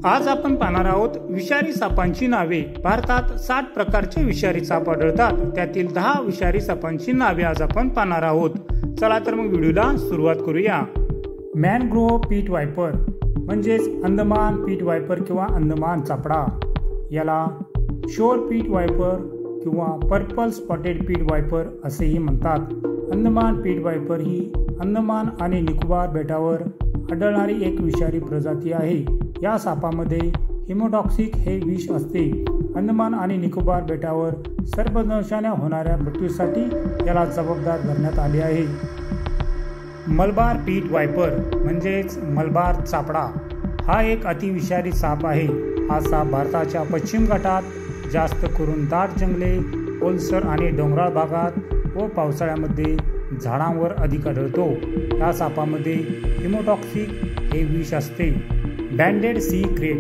आज आपण पाहणार आहोत विषारी सापांची नावे। भारतात 60 प्रकारचे विषारी साप आढळतात, त्यातील 10 विषारी सापांची नावे आज आपण पाहणार आहोत। चला तर मग व्हिडिओला सुरुवात करूया। मॅनग्रोव्ह पीट वायपर म्हणजेच अंदमान पीट वायपर किंवा अंदमान चापडा, याला शोर पीट वायपर किंवा पर्पल स्पॉटेड पीट वायपर असेही म्हणतात। अंदमान पीट वायपर ही अंदमान आणि निकोबार बेटावर आढळणारी एक विषारी प्रजाती आहे। या सापामध्ये हिमोटॉक्सिक हे विष असते। अंदमान आणि निकोबार बेटावर सर्पदंशाने होणाऱ्या मृत्यूसाठी याला जबाबदार धरण्यात आले आहे। मलबार पीट वायपर म्हणजेच मलबार चापडा हा एक अतिविषारी साप आहे। हा साप भारताच्या पश्चिम घाटात जास्त करून दाट जंगले, ओलसर आणि डोंगराळ भागात व पावसाळ्यामध्ये झाडांवर अधिक आढळतो। या सापामध्ये हिमोटॉक्सिक हे विष असते। Banded sea krait,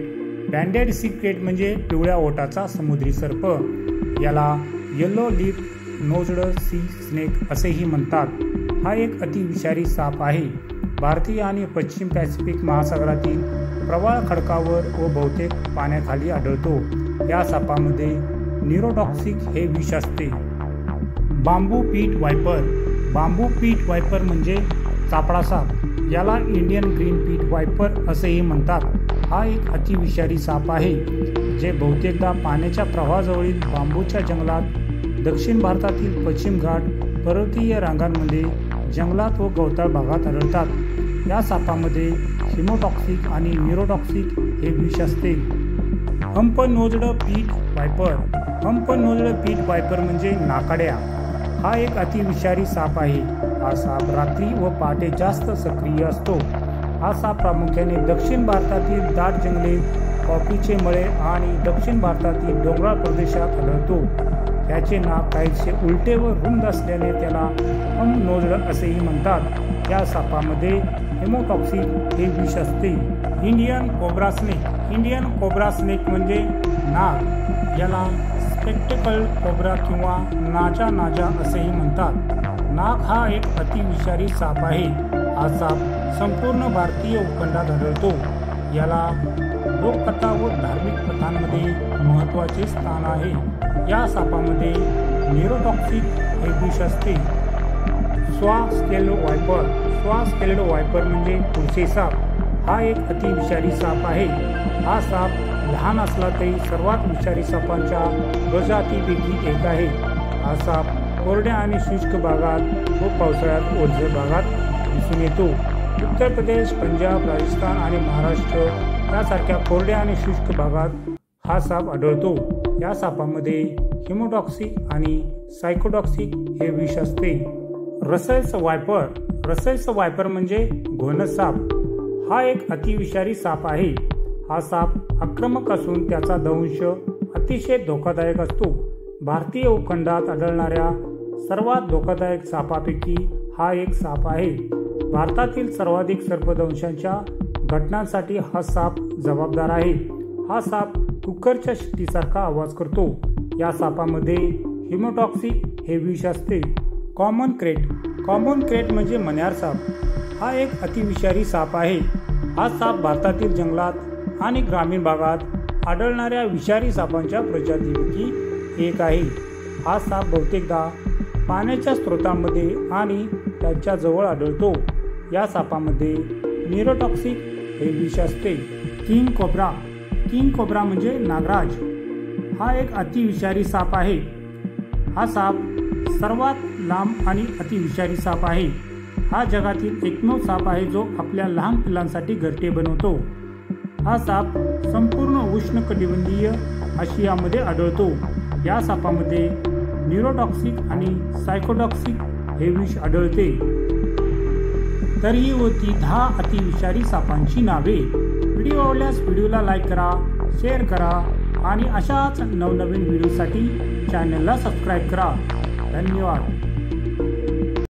banded sea krait म्हणजे पिवळ्या ओठाचा समुद्री सर्प, याला yellow lip nosed sea snake असेही म्हणतात। हा एक अतिविषारी साप आहे। भारतीय आणि पश्चिम पॅसिफिक महासागरातील प्रवाळ खडकावर व बहुतेक पाण्याखाली आढळतो। या सापामध्ये न्यूरोटॉक्सिक हे विष असते। बांबू पीट वायपर, बांबू पीट वायपर म्हणजे चापडा साप, याला इंडियन ग्रीन पीट वायपर असेही म्हणतात। हा एक अतिविषारी साप आहे, जे बहुतेकदा पाण्याच्या प्रवाहाजवळील बांबूच्या जंगलात, दक्षिण भारतातील पश्चिम घाट, पर्वतीय रांगांमध्ये, जंगलात व गवताळ भागात आढळतात। या सापामध्ये हिमोटॉक्सिक आणि न्यूरोटॉक्सिक हे विष असते। हंप नोज्ड पीट वायपर, हंप नोज्ड पीट वायपर म्हणजे नाकाड्या, हा एक अतिविषारी साप आहे। हा साप रात्री व पहाटे जास्त सक्रिय असतो। हा साप प्रामुख्याने दक्षिण भारतातील दाट जंगले, कॉफीचे मळे आणि दक्षिण भारतातील डोंगराळ प्रदेशात आढळतो। याचे नाक काहीसे उलटे व रुंद असल्याने त्याला हंप नोज्ड असेही म्हणतात। या सापामध्ये हिमोटॉक्सिक हे विष असते। Indian cobra snake, Indian cobra snake म्हणजे नाग, याला स्पेक्टेकल कोब्रा किंवा नाजा नाजा असेही म्हणतात। नाग हा एक अतिविषारी साप आहे। हा साप संपूर्ण भारतीय उपखंडात आढळतो। याला लोककथा व धार्मिक प्रथांमध्ये महत्त्वाचे स्थान आहे। या सापामध्ये न्यूरोटॉक्सिक हे विष असते। स्वास्केल्ड वायपर, स्वास्केल्ड वायपर म्हणजे पुरसे साप, हा एक अतिविषारी साप आहे। हा साप लहान असला तरी सर्वात विषारी सापांच्या प्रजातीपैकी एक आहे। हा साप कोरड्या आणि शुष्क भागात व पावसाळ्यात ओलसर भागात दिसून येतो। उत्तर प्रदेश, पंजाब, राजस्थान आणि महाराष्ट्र यासारख्या कोरड्या आणि शुष्क भागात हा साप आढळतो। या सापामध्ये हिमोटॉक्सिक आणि सायकोटॉक्सिक हे विष असते। रसेल्स वायपर, रसेल्स वायपर म्हणजे घोणस साप, हा एक अतिविषारी साप आहे। हा साप आक्रमक असून त्याचा दंश अतिशय धोकादायक असतो। भारतीय उपखंडात आढळणाऱ्या सर्वात धोकादायक सापापैकी हा एक साप आहे। भारतातील सर्वाधिक सर्पदंशांच्या घटनांसाठी हा साप जबाबदार आहे। हा साप कुकरच्या शिट्टीसारखा आवाज करतो। या सापामध्ये हिमोटॉक्सिक हे विष असते। कॉमन क्रेट, कॉमन क्रेट म्हणजे मण्यार साप, हा एक अतिविषारी साप आहे। हा साप भारतातील जंगलात आणि ग्रामीण भागात आढळणाऱ्या विषारी सापांच्या प्रजातीपैकी एक आहे। हा साप बहुतेकदा पाण्याच्या स्रोतांमध्ये आणि त्याच्या जवळ आढळतो। या सापामध्ये न्यूरोटॉक्सिक हे विष असते। किंग कोब्रा, किंग कोब्रा म्हणजे नागराज, हा एक अतिविषारी साप आहे। हा साप सर्वात लांब आणि अतिविषारी साप आहे। हा जगातील एकमेव साप आहे जो आपल्या लहान पिल्लांसाठी घरटे बनवतो। हा साप संपूर्ण उष्णकटिबंधीय आशियामध्ये आढळतो। या सापामध्ये न्यूरोटॉक्सिक आणि सायकोटॉक्सिक हे विष आढळते। तर ही होती 10 अतिविषारी सापांची नावे। व्हिडिओ आवडल्यास व्हिडिओला लाईक करा, शेअर करा आणि अशाच नवनवीन व्हिडिओसाठी चॅनलला सबस्क्राईब करा। धन्यवाद।